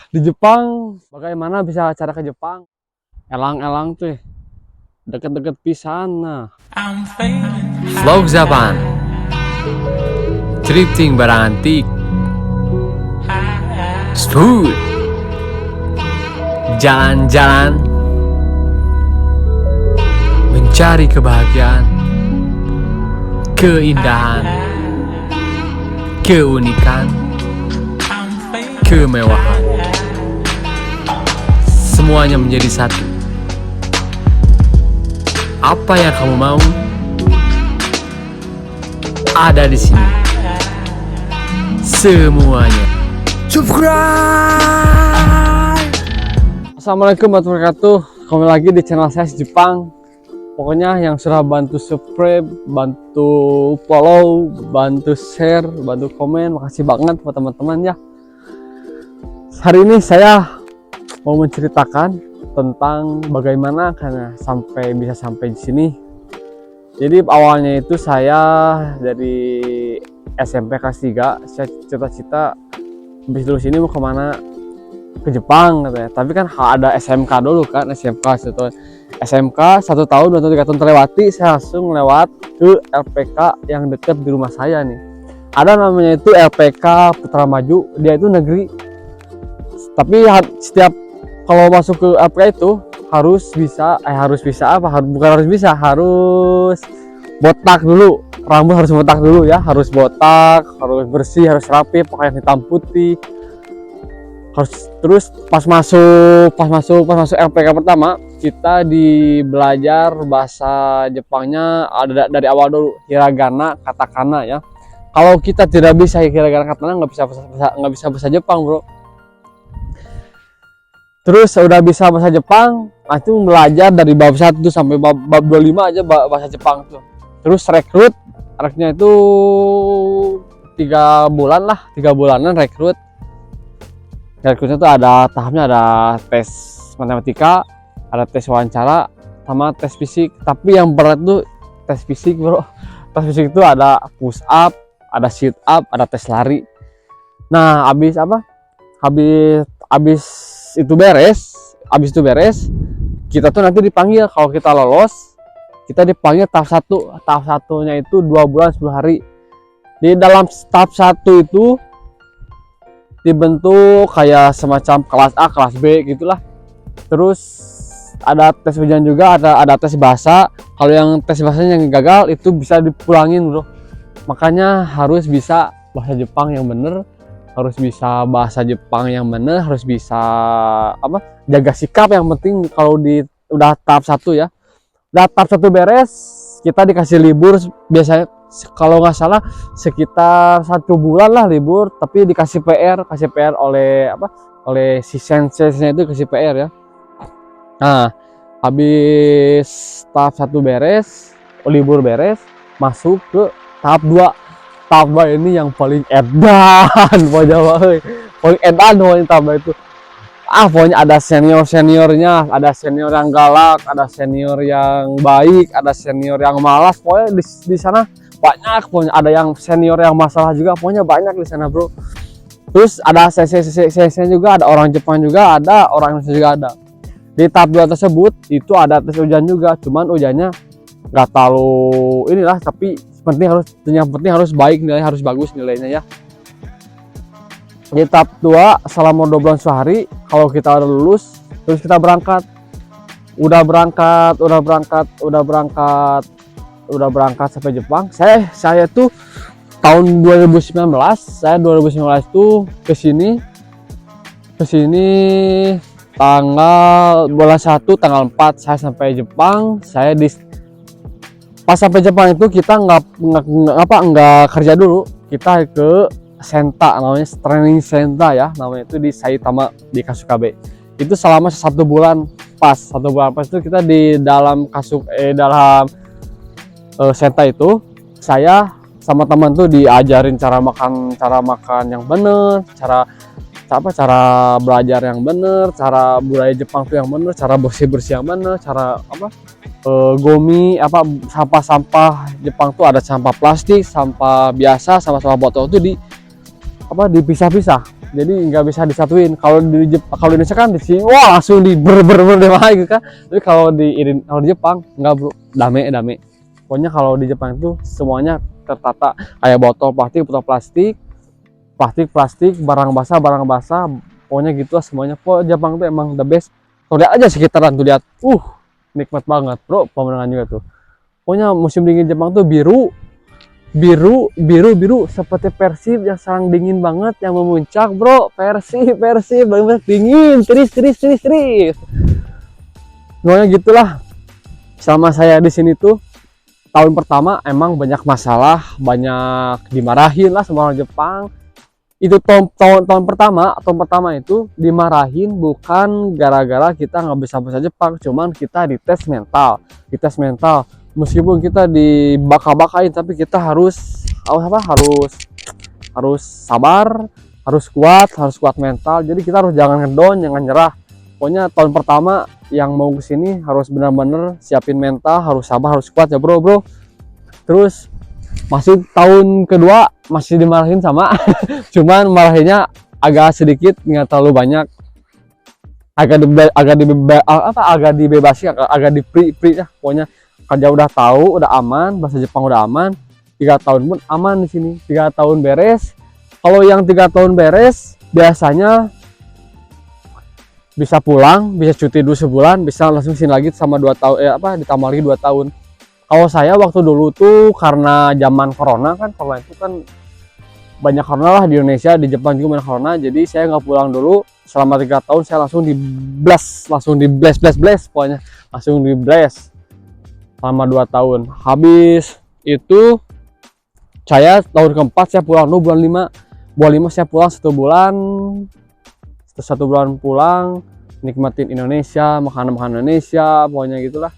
Di Jepang, bagaimana bisa cara ke Jepang? Elang-elang tuh deket-deket pisan. Nah, Vlog Zapan, thrifting barang antik, food, jalan-jalan, mencari kebahagiaan, keindahan, keunikan, kemewahan. Semuanya menjadi satu. Apa yang kamu mau ada di sini. Semuanya. Assalamualaikum warahmatullahi wabarakatuh. Kembali lagi di channel saya Jepang. Pokoknya yang sudah bantu subscribe, bantu follow, bantu share, bantu komen, makasih banget buat teman-teman ya. Hari ini saya mau menceritakan tentang bagaimana karena bisa sampai di sini. Jadi awalnya itu saya dari SMP kelas 3, saya cita-cita habis lulus ini mau kemana, ke Jepang katanya. Tapi kan ada SMK dulu kan, SMK 1 tahun 2 tahun 3 tahun terlewati, saya langsung lewat ke LPK yang dekat di rumah saya nih. Ada namanya itu LPK Putra Maju, dia itu negeri. Tapi setiap kalau masuk ke LPK itu harus botak dulu, rambut harus botak dulu ya, harus botak, harus bersih, harus rapi, pakaian hitam putih. Terus pas masuk LPK pertama, kita belajar bahasa Jepangnya ada dari awal dulu, hiragana, katakana ya. Kalau kita tidak bisa hiragana, katakana, nggak bisa bahasa Jepang, bro. Terus udah bisa bahasa Jepang, itu belajar dari bab 1 sampai bab 25 aja bahasa Jepang tuh. Terus rekrutnya itu 3 bulanan rekrut. Rekrutnya tuh ada tahapnya, ada tes matematika, ada tes wawancara, sama tes fisik. Tapi yang berat tuh tes fisik, bro. Tes fisik itu ada push up, ada sit up, ada tes lari. Nah, habis itu beres, kita tuh nanti dipanggil. Kalau kita lolos, kita dipanggil tahap 1. Tahap 1-nya itu 2 bulan 10 hari. Di dalam tahap 1 itu dibentuk kayak semacam kelas A, kelas B gitulah. Terus ada tes ujian juga, ada tes bahasa. Kalau yang tes bahasanya yang gagal itu bisa dipulangin, bro. Makanya harus bisa bahasa Jepang yang bener, harus bisa bahasa Jepang yang bener, harus bisa jaga sikap yang penting. Kalau udah tahap 1 ya, udah tahap 1 beres, kita dikasih libur biasanya kalau nggak salah sekitar 1 bulan lah libur, tapi dikasih PR oleh si sensei-nya itu, kasih PR ya. Nah, habis tahap 1 beres, libur beres, masuk ke tahap 2. Tahap 2 ini yang paling edan, paling edan tahap 2 itu. Pokoknya ada seniornya, ada senior yang galak, ada senior yang baik, ada senior yang malas. Pokoknya di sana banyak, pokoknya ada yang senior yang masalah juga, pokoknya banyak di sana, bro. Terus ada sesi juga, ada orang Jepang juga, ada orang Indonesia juga ada. Di tahap 2 tersebut itu ada tes ujian juga, cuman ujiannya nggak terlalu inilah, tapi yang penting harus baik nilainya, harus bagus nilainya ya. Di tahap 2 selama 2 bulan sehari, kalau kita udah lulus, terus kita berangkat. Udah berangkat sampai Jepang. Saya tuh tahun 2019 tuh ke sini bulan 1 tanggal 4 saya sampai Jepang. Pas sampai Jepang itu kita nggak kerja dulu, kita ke Senta, namanya training Senta ya, namanya itu di Saitama, di Kasukabe. Itu selama 1 bulan pas itu kita di dalam Senta itu, saya sama teman tuh diajarin cara makan yang bener, cara belajar yang bener, cara budaya Jepang tuh yang bener, cara bersih yang bener, cara gomi sampah Jepang tuh ada sampah plastik, sampah biasa, sama botol tuh dipisah-pisah. jadi nggak bisa disatuin. Kalau kalau di Indonesia kan di sini wah langsung di ber deh gitu kan. Tapi kalau di Jepang nggak bro, dame. Pokoknya kalau di Jepang itu semuanya tertata kayak botol plastik, barang basah, pokoknya gitu lah semuanya. Pokoknya Jepang tuh emang the best. Tuh lihat aja sekitaran tuh lihat, nikmat banget bro pemandangan juga tuh. Pokoknya musim dingin Jepang tuh biru seperti Persib yang sekarang dingin banget yang memuncak bro. Persib banget dingin, tris. Pokoknya gitulah. Selama saya di sini tuh tahun pertama emang banyak masalah, banyak dimarahin lah sama orang Jepang. Itu tahun pertama itu dimarahin bukan gara-gara kita nggak bisa bahasa Jepang, cuman kita dites mental. Meskipun kita dibaka-bakain, tapi kita harus sabar, harus kuat mental. Jadi kita harus jangan ngedown, jangan nyerah. Pokoknya tahun pertama yang mau kesini harus benar-benar siapin mental, harus sabar, harus kuat ya bro. Terus masuk tahun kedua masih dimarahin sama cuman marahinnya agak sedikit, nggak terlalu banyak, agak dibebasi, agak di free ya. Pokoknya kerja udah tahu, udah aman, bahasa Jepang udah aman, 3 tahun pun aman di sini. 3 tahun beres. Kalau yang 3 tahun beres biasanya bisa pulang, bisa cuti dulu sebulan, bisa langsung sini lagi sama 2 tahun ditambah lagi 2 tahun. Kalau saya waktu dulu tuh karena zaman corona itu kan banyak corona lah di Indonesia, di Jepang juga banyak corona, jadi saya nggak pulang dulu selama 3 tahun. Saya langsung di blast pokoknya langsung di blast selama 2 tahun. Habis itu saya tahun keempat saya pulang dulu bulan 5 saya pulang 1 bulan. 1 bulan pulang, nikmatin Indonesia, makanan Indonesia, pokoknya gitulah,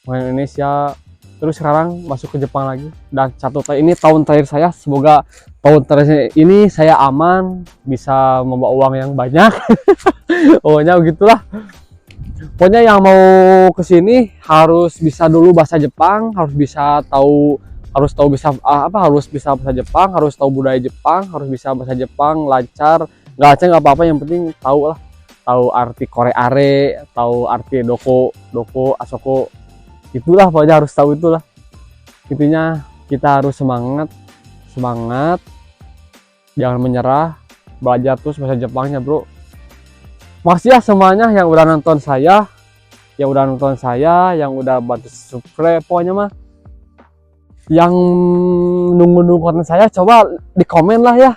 makanan Indonesia. Terus sekarang masuk ke Jepang lagi, dan ini tahun terakhir saya. Semoga tahun terakhir ini saya aman, bisa membawa uang yang banyak. Pokoknya begitulah. Pokoknya yang mau kesini harus bisa dulu bahasa Jepang, harus bisa bahasa Jepang, harus tahu budaya Jepang, harus bisa bahasa Jepang lancar. Nggak apa-apa, yang penting tahu arti kore-are, tahu arti doko, asoko. Itulah pokoknya harus tahu itulah. Intinya kita harus semangat, jangan menyerah, belajar terus bahasa Jepangnya bro. Makasih ya semuanya yang udah nonton saya, yang udah bantu subscribe. Pokoknya mah yang nunggu konten saya, coba di komen lah ya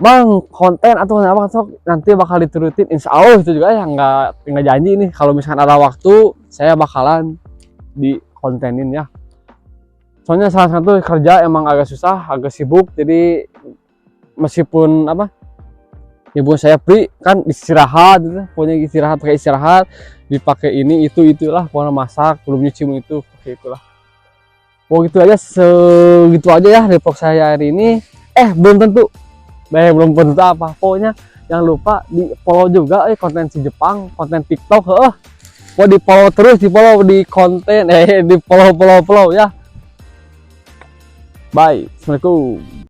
bang, konten atau apa nanti bakal diturutin, insya Allah. Itu juga ya nggak janji nih, kalau misalkan ada waktu saya bakalan di kontenin ya. Soalnya salah satu kerja emang agak susah, agak sibuk, jadi meskipun saya free kan istirahat gitu. Pokoknya pakai istirahat, dipakai ini itulah, pokoknya masak, belum nyuci itu, pakai itulah. Gitu aja, segitu aja ya vlog saya hari ini. Belum tentu apa. Pokoknya jangan lupa di follow juga konten si Jepang, konten TikTok. Mau di follow terus, di follow di konten, di follow ya. Bye, assalamualaikum.